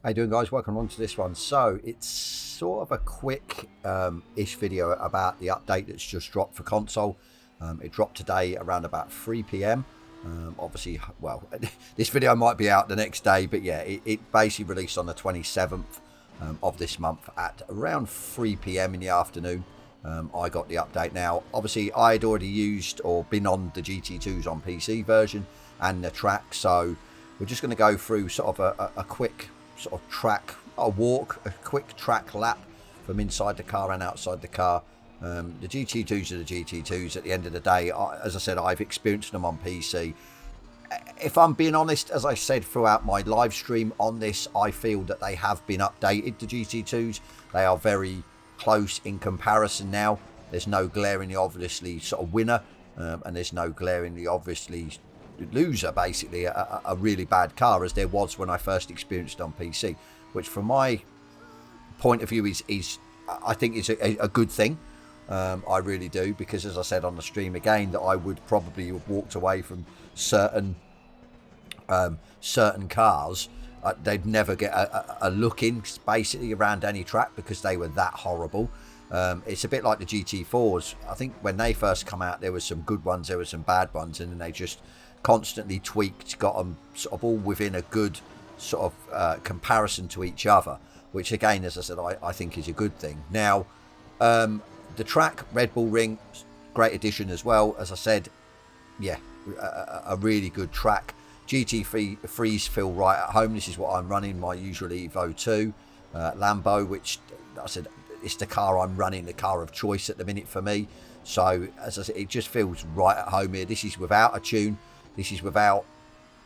How you doing, guys? Welcome along to this one. So it's sort of a quick ish video about the update that's just dropped for console. It dropped today around about 3 p.m. Obviously, well, this video might be out the next day, but yeah, it basically released on the 27th of this month at around 3 p.m. in the afternoon. I got the update now. Obviously, I had already used or been on the GT2s on PC version and the Trak, so we're just going to go through sort of a quick sort of a quick track lap from inside the car and outside the car. The GT2s are the GT2s at the end of the day. As I said, I've experienced them on PC. If I'm being honest, as I said throughout my live stream on this, I feel that they have been updated, the GT2s. They are very close in comparison now. There's no glaringly obviously sort of winner, and there's no glaringly obviously loser, basically a really bad car, as there was when I first experienced it on PC, which from my point of view is I think is a good thing. I really do, because as I said on the stream again, that I would probably have walked away from certain cars. They'd never get a look in basically around any track because they were that horrible. It's a bit like the GT4s. I think when they first come out, there were some good ones, there were some bad ones, and then they just constantly tweaked, got them sort of all within a good sort of comparison to each other, which again, as I said, I think is a good thing. Now, the Trak Red Bull Ring, great addition as well. As I said, yeah, a really good track. GT3s feel right at home. This is what I'm running, my usual Evo 2 Lambo, which I said, it's the car I'm running, the car of choice at the minute for me. So as I said, it just feels right at home here. This is without a tune. This is without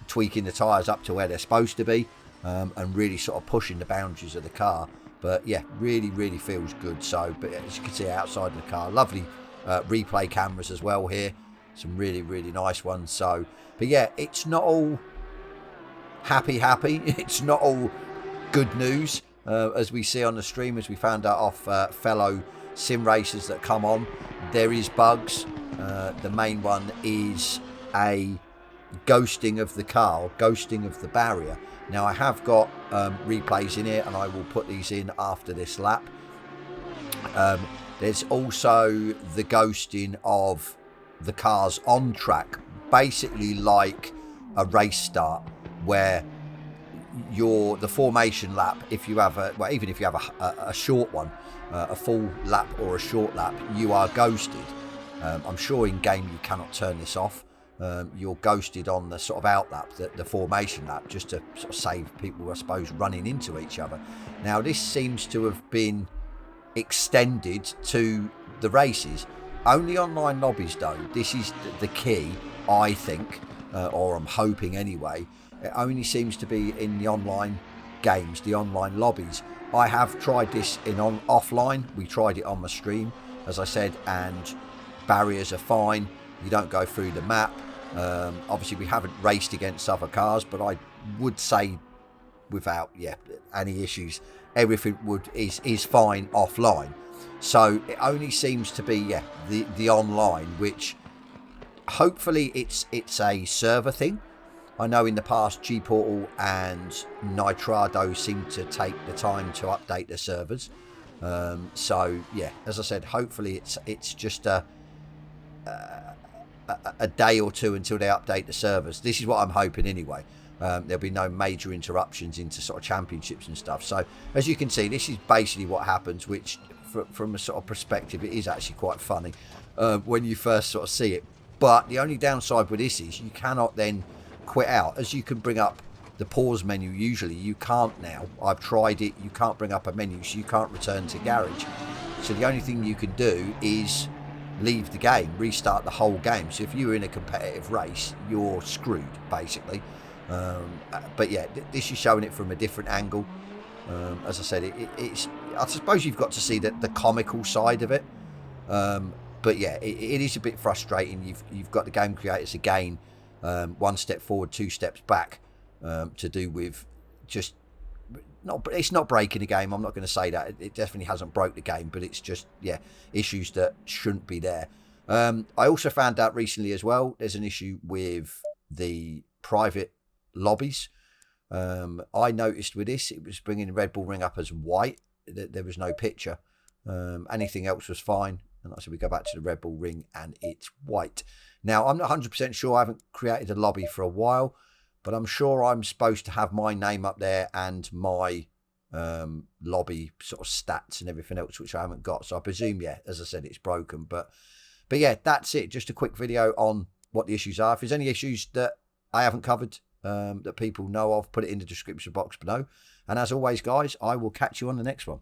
tweaking the tyres up to where they're supposed to be, and really sort of pushing the boundaries of the car. But yeah, really feels good. So, but as you can see outside of the car, lovely replay cameras as well here. Some really nice ones. So, but yeah, it's not all happy. It's not all good news, as we see on the stream, as we found out off fellow sim racers that come on. There is bugs. The main one is a ghosting of the car, ghosting of the barrier. Now I have got replays in here, and I will put these in after this lap. There's also the ghosting of the cars on track, basically like a race start, where the formation lap, if you have even if you have a short one, a full lap or a short lap, you are ghosted. I'm sure in game you cannot turn this off. You're ghosted on the sort of out lap, the formation lap, just to sort of save people, I suppose, running into each other. Now this seems to have been extended to the races. Only online lobbies though. This is the key, I think, or I'm hoping anyway. It only seems to be in the online games, the online lobbies. I have tried this offline. We tried it on the stream, as I said, and barriers are fine. You don't go through the map. Obviously we haven't raced against other cars, but I would say without any issues, everything is fine offline. So it only seems to be the online, which hopefully it's a server thing. I know in the past G-Portal and Nitrado seem to take the time to update their servers. So yeah, as I said, hopefully it's just a day or two until they update the servers. This is what I'm hoping anyway. There'll be no major interruptions into sort of championships and stuff. So as you can see, this is basically what happens, which from a sort of perspective, it is actually quite funny when you first sort of see it. But the only downside with this is you cannot then quit out. As you can bring up the pause menu, usually you can't now. I've tried it. You can't bring up a menu, so you can't return to garage. So the only thing you can do is leave the game, restart the whole game. So if you're in a competitive race, you're screwed basically. But yeah, this is showing it from a different angle. As I said, it's I suppose you've got to see the comical side of it. But yeah, it is a bit frustrating. You've got the game creators again, one step forward, two steps back, to do with just it's not breaking the game. I'm not going to say that. It definitely hasn't broke the game, but it's just issues that shouldn't be there. I also found out recently as well, there's an issue with the private lobbies. I noticed with this, it was bringing the Red Bull ring up as white. There was no picture. Anything else was fine. And like I said, we go back to the Red Bull ring and it's white. Now, I'm not 100% sure. I haven't created a lobby for a while, but I'm sure I'm supposed to have my name up there and my lobby sort of stats and everything else, which I haven't got. So I presume, yeah, as I said, it's broken. But yeah, that's it. Just a quick video on what the issues are. If there's any issues that I haven't covered that people know of, put it in the description box below. And as always, guys, I will catch you on the next one.